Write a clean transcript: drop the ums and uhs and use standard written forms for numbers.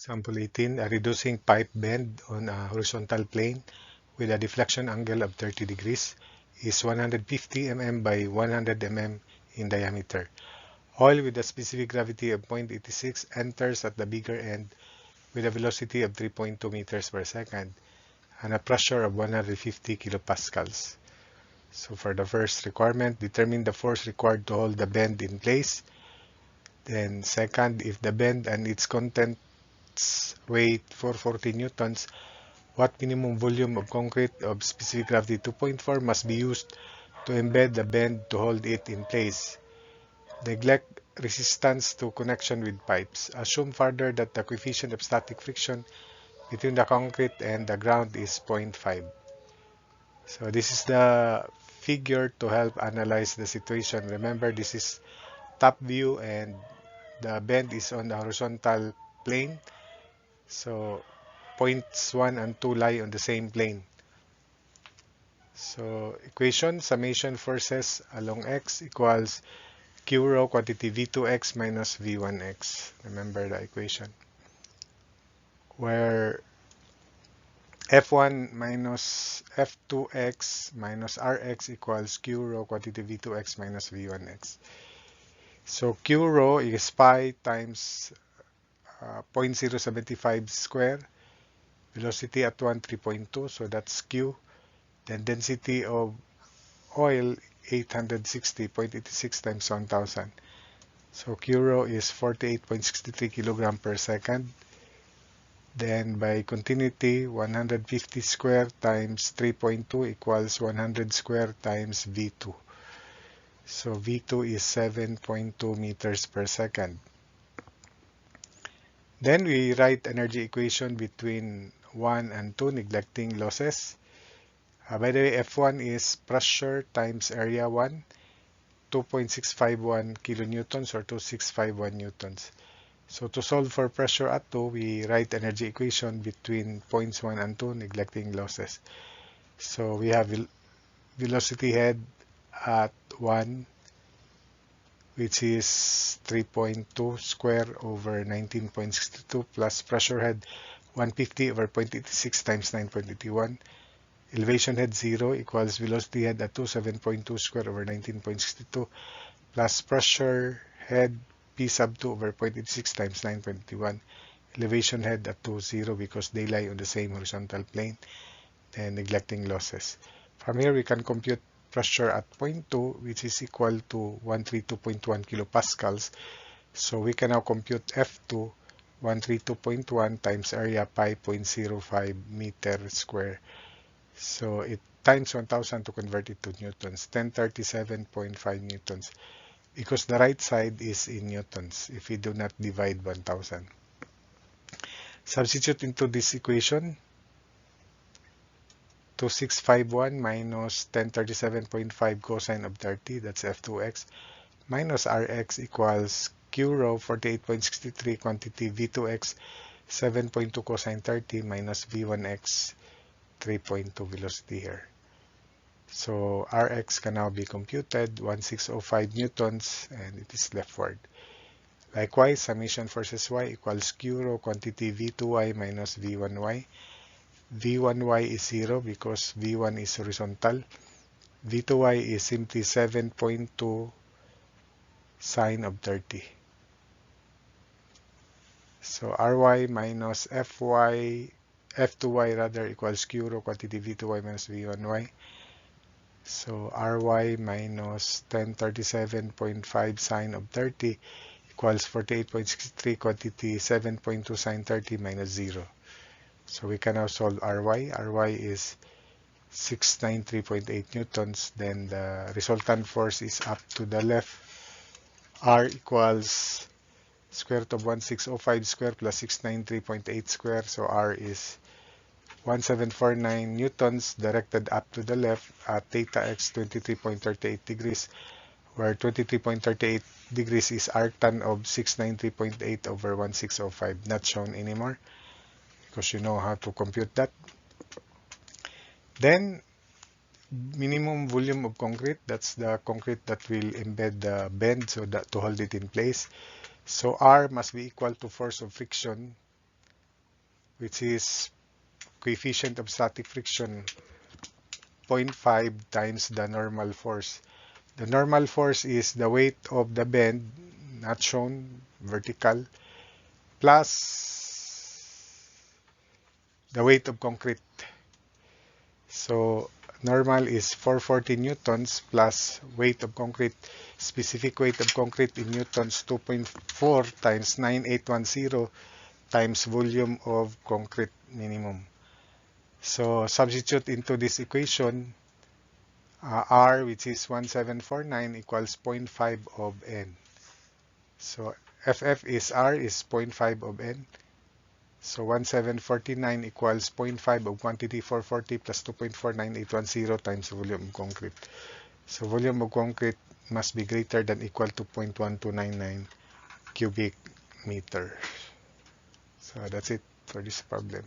Example 18, a reducing pipe bend on a horizontal plane with a deflection angle of 30 degrees is 150 mm by 100 mm in diameter. Oil with a specific gravity of 0.86 enters at the bigger end with a velocity of 3.2 meters per second and a pressure of 150 kilopascals. So for the first requirement, determine the force required to hold the bend in place. Then second, if the bend and its contents weigh 440 newtons, what minimum volume of concrete of specific gravity 2.4 must be used to embed the bend to hold it in place? Neglect resistance to connection with pipes. Assume further that the coefficient of static friction between the concrete and the ground is 0.5. So this is the figure to help analyze the situation. Remember, this is top view and the bend is on the horizontal plane. So points 1 and 2 lie on the same plane. So equation, summation forces along x equals q rho quantity v2x minus v1x. Remember the equation. Where F1 minus F2x minus Rx equals Q rho quantity V2x minus V1x. So Q rho is pi times 0.075 square, velocity at 1, 3.2, so that's Q. Then density of oil 860.86 times 1000. So Q rho is 48.63 kilogram per second. Then by continuity, 150 square times 3.2 equals 100 square times V2. So V2 is 7.2 meters per second. Then we write energy equation between 1 and 2, neglecting losses. By the way, F1 is pressure times area 1, 2.651 kilonewtons or 2651 newtons. So to solve for pressure at 2, we write energy equation between points 1 and 2, neglecting losses. So we have velocity head at 1, which is 3.2 square over 19.62 plus pressure head 150 over 0.86 times 9.81. Elevation head 0 equals velocity head at 2, 7.2 square over 19.62 plus pressure head P sub 2 over 0.86 times 9.21. Elevation head at 2, 0 because they lie on the same horizontal plane, and neglecting losses. From here we can compute pressure at point 2, which is equal to 132.1 kilopascals. So we can now compute F2, 132.1 times area pi 0.05 meter square. So it times 1000 to convert it to newtons, 1037.5 newtons. Because the right side is in newtons if we do not divide 1000. Substitute into this equation, 2651 minus 1037.5 cosine of 30, that's F2x, minus Rx equals Q rho 48.63 quantity V2x 7.2 cosine 30 minus V1x 3.2 velocity here. So Rx can now be computed, 1605 newtons, and it is leftward. Likewise, summation forces y equals Q rho quantity V2y minus V1y. V1y is 0 because V1 is horizontal. V2y is simply 7.2 sine of 30. So Ry minus F2y rather equals Q rho quantity V2y minus V1y. So Ry minus 1037.5 sine of 30 equals 48.63 quantity 7.2 sine 30 minus 0. So we can now solve Ry. Ry is 693.8 newtons. Then the resultant force is up to the left. R equals square root of 1605 square plus 693.8 square. So R is 1749 newtons directed up to the left at theta x 23.38 degrees, where 23.38 degrees is arctan of 693.8 over 1605, not shown anymore because you know how to compute that. Then minimum volume of concrete, that's the concrete that will embed the bend so that to hold it in place. So R must be equal to force of friction which is coefficient of static friction 0.5 times the normal force. The normal force is the weight of the bend, not shown, vertical, plus the weight of concrete. So normal is 440 newtons plus weight of concrete. Specific weight of concrete in newtons 2.4 times 9810 times volume of concrete minimum. So substitute into this equation, R, which is 1749, equals 0.5 of N. So FF is R is 0.5 of N. So 1749 equals 0.5 of quantity 440 plus 2.49810 times volume of concrete. So volume of concrete must be greater than equal to 0.1299 cubic meter. So that's it for this problem.